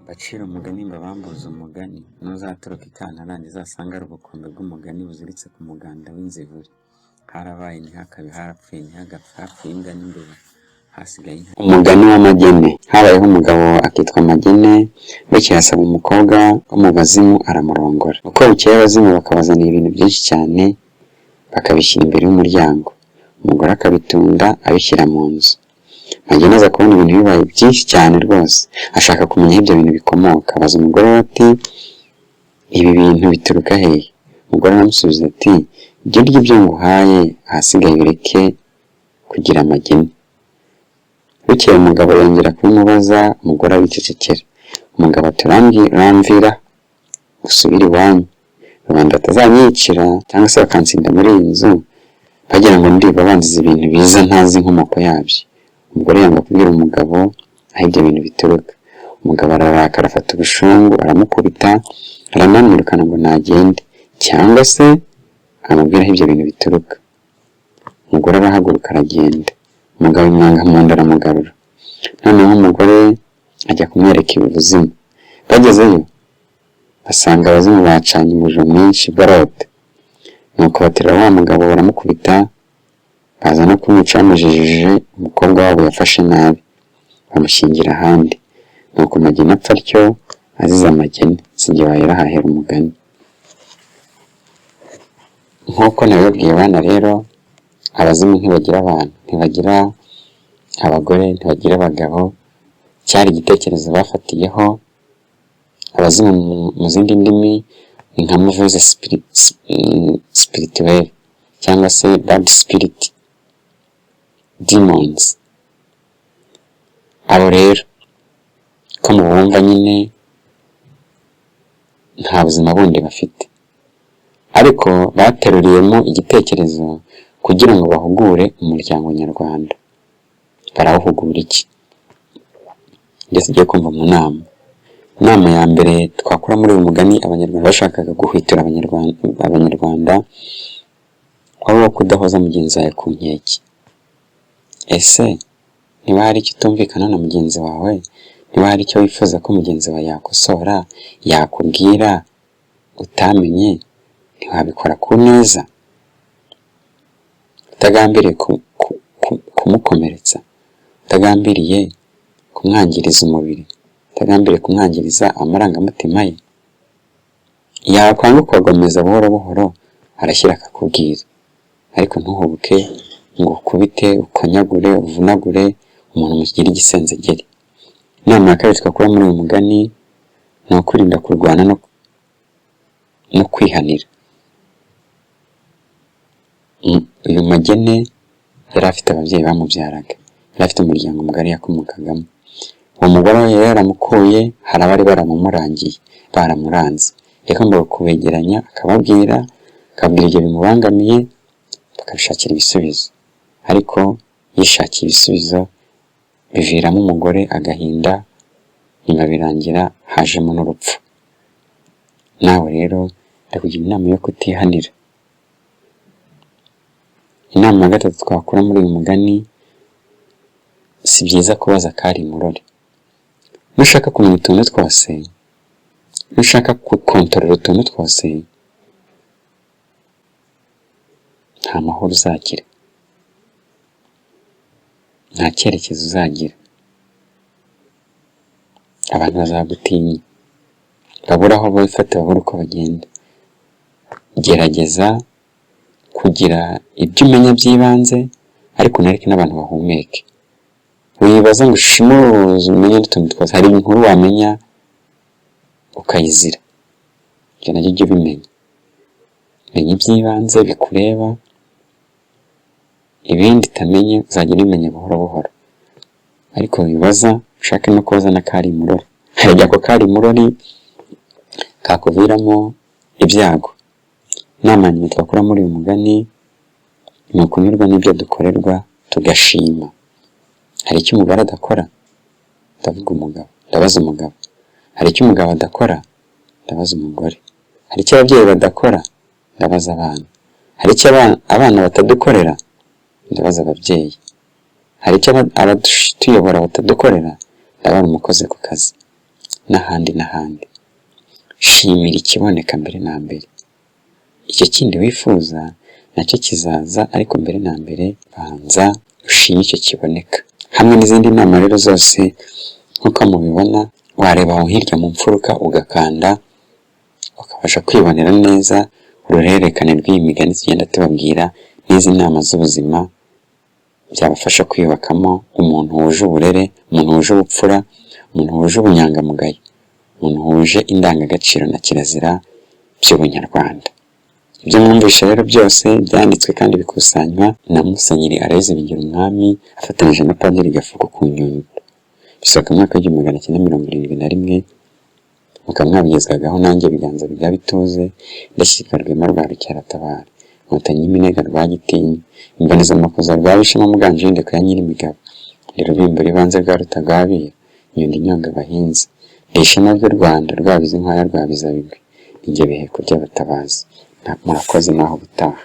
Bacira umugani mbabambuze umugani, ntuzatoroka ikantarange uzasanga ari ubukombe bw'umugani buziritse ku muganda w'inzivure. Harabaye ntihakabe, harapfuye ntihagapfe, hapfuye imbwa n'imbeba, hasigaye inka. Umugani w'amagene. Habayeho umugabo akitwa Magene, bukeye asaba umukobwa wo mu bazimu aramurongora. Uko bukeye abazimu bakabazanira ibintu byinshi cyane, bakabishyira imbere y'umuryango. Umugore akabitunda abishyira mu nzu. Magene aza kubona ibintu bibaye byinshi cyane rwose, ashaka kumenya aho ibyo bintu bikomoka. Abaza umugore we ati, ibi bintu bituruka hehe? Umugore aramusubiza ati, jya urya ibyo nguhaye, ahasigaye ureke kugira amagene. Bukeye umugabo yongera kubimubaza, umugore aricecekera. Umugabo ati, uramvira usubire iwanyu, rubanda batazanyicira cyangwa se bakansinda muri iyi nzu bagira ngo ndiba banziza ibintu biza ntazi inkomoko yabyo. Umugore yanga kubwira umugabo aho ibyo bintu bituruka. Umugabo ararakara, afata ubushungu aramukubita, aramwirukana ngo nagende cyangwa se amubwira aho ibyo bintu bituruka. Umugore arahaguruka aragenda. Umugabo imwanga mu nda aramugarura. Noneho umugore ajya kumwereka ibuzimu. Bagezeyo basanga abazimu bacanye umuriro mwinshi barota. Nuko baterura wa mugabo baramukubita, baza no kumwica bamujijije. Umukobwa wabo yafashe nabi, bamushyingira ahandi. Nuko Magene apfa atyo azize amagene. Sinjye wahera hahera umugani. Nk'uko nabibabwiye bana rero, abazimu ntibagira abantu, ntibagira abagore, ntibagira abagabo. Cyari igitekerezo bafatiyeho. Abazimu mu zindi ndimi ni nka mauvaise spirituelle cyangwa se bad spirit, demons. Abo rero ko mubumva nyine nta buzima bundi bafite, ariko bateruriyemo igitekerezo kugira ngo bahugure umuryango nyarwanda. Barawuhugura iki? Ndetse ugiye kumva mu nama. Inama ya mbere twakura muri uyu mugani, abanyarwanda bashakaga guhwitura abanyarwanda waba wo kudahoza mugenzi wawe ku nkeke. Ese niba hari icyo utumvikana na mugenzi wawe, niba hari icyo wifuza ko mugenzi wawe yakosora, yakubwira utamenye, ntiwabikora ku neza, utagambiriye kumukomeretsa, utagambiriye kumwangiriza umubiri, utagambiriye kumwangiriza amarangamutima ye. Yakwanga ukagomeza buhoro buhoro, arashyira akakubwira, ariko ntuhubuke ngo ukubite, ukonyagure, uvunagure umuntu mukigire igisenzegeri. Inama ya kabiri twakura muri uyu mugani ni ukwirinda kurwana no kwihanira. Uyu Magene yari afite ababyeyi bamubyaraga, yari afite umuryango mugari yakomokagamo. Uwo mugore we yari yaramukuye, hari abari baramumurangiye, baramuranze. Yagombaga kubegeranya akababwira ibyo bimubangamiye, bakabishakira ibisubizo. Ariko yishakiye ibisubizo biviramo umugore agahinda, nyuma birangira hajemo n'urupfu. Nawe rero ndakugira inama yo kutihanira. Inama ya gatatu twakura muri uyu mugani, si byiza kubaza kari murore. Nushaka kumenya utuntu twose, nushaka gukontorora utuntu twose, nta mahoro uzagira, nta cyerekezo uzagira. Abantu bazagutinya, babura aho bifata, babura uko bagenda. Gerageza kugira ibyo umenya by'ibanze, ariko unareke n'abantu bahumeke. Wibaza ngo ushimuze umenye n'utuntu twose. Hari inkuru wamenya ukayizira, ibyo nabyo ujye ubimenya. Menya iby'ibanze bikureba, ibindi utamenye uzagenda ubimenya buhoro buhoro. Ariko wibaza ushake no kubaza na kari murori. Harajya ako kari murori kakuviramo ibyago. Inama nyuma twakura muri uyu mugani ni ukunyurwa n'ibyo dukorerwa tugashima. Hari icyo umugore adakora? Ndavuga umugabo, ndabaza umugabo. Hari icyo umugabo adakora? Ndabaza umugore. Hari icyo ababyeyi badakora? Ndabaza abana. Hari icyo abana batadukorera? Ndabaza ababyeyi. Hari icyo abatuyobora batadukorera? Ndabona umukozi ku kazi. n'ahandi n'ahandi. Shimira ikiboneka mbere na mbere. Icyo kindi wifuza nacyo kizaza, ariko mbere na mbere banza ushime icyo kiboneka. Hamwe n'izindi nama rero zose nk'uko mubibona, wareba aho hirya mu mfuruka ugakanda, ukabasha kwibonera neza uruhererekane rw'iyi migani tugenda tubabwira n'izi nama z'ubuzima byabafasha kwiyubakamo umuntu wuje uburere, umuntu wuje ubupfura, umuntu wuje ubunyangamugayo, umuntu wuje indangagaciro na kirazira by'ubunyarwanda. Ibyo mwumvisha rero byose byanditswe kandi bikusanywa na Musenyeri Aloys Bigirumwami afatanyije na Padiri Gafuku ku Nyundo. Bisohoka mu mwaka w'1971, mukaba mwabigezwagaho nanjye Biganza bigaba ituze, ndashyika Rwema rwa Rucyaratabara, Nkotanyi y'Iminega rwa Gitinyi, Imbonezamakuza rwa Bishema Muganje w'Indeko ya Nyirimigabo, ndi Rubimbo ribanze rwa Rutagwabira, Nyundo inyonga abahinzi, ndi ishema ry'u Rwanda rwabize inkwaya rwa Bizabigwi, nijye Biheko by'abatabazi. Murakoze naho ubutaha.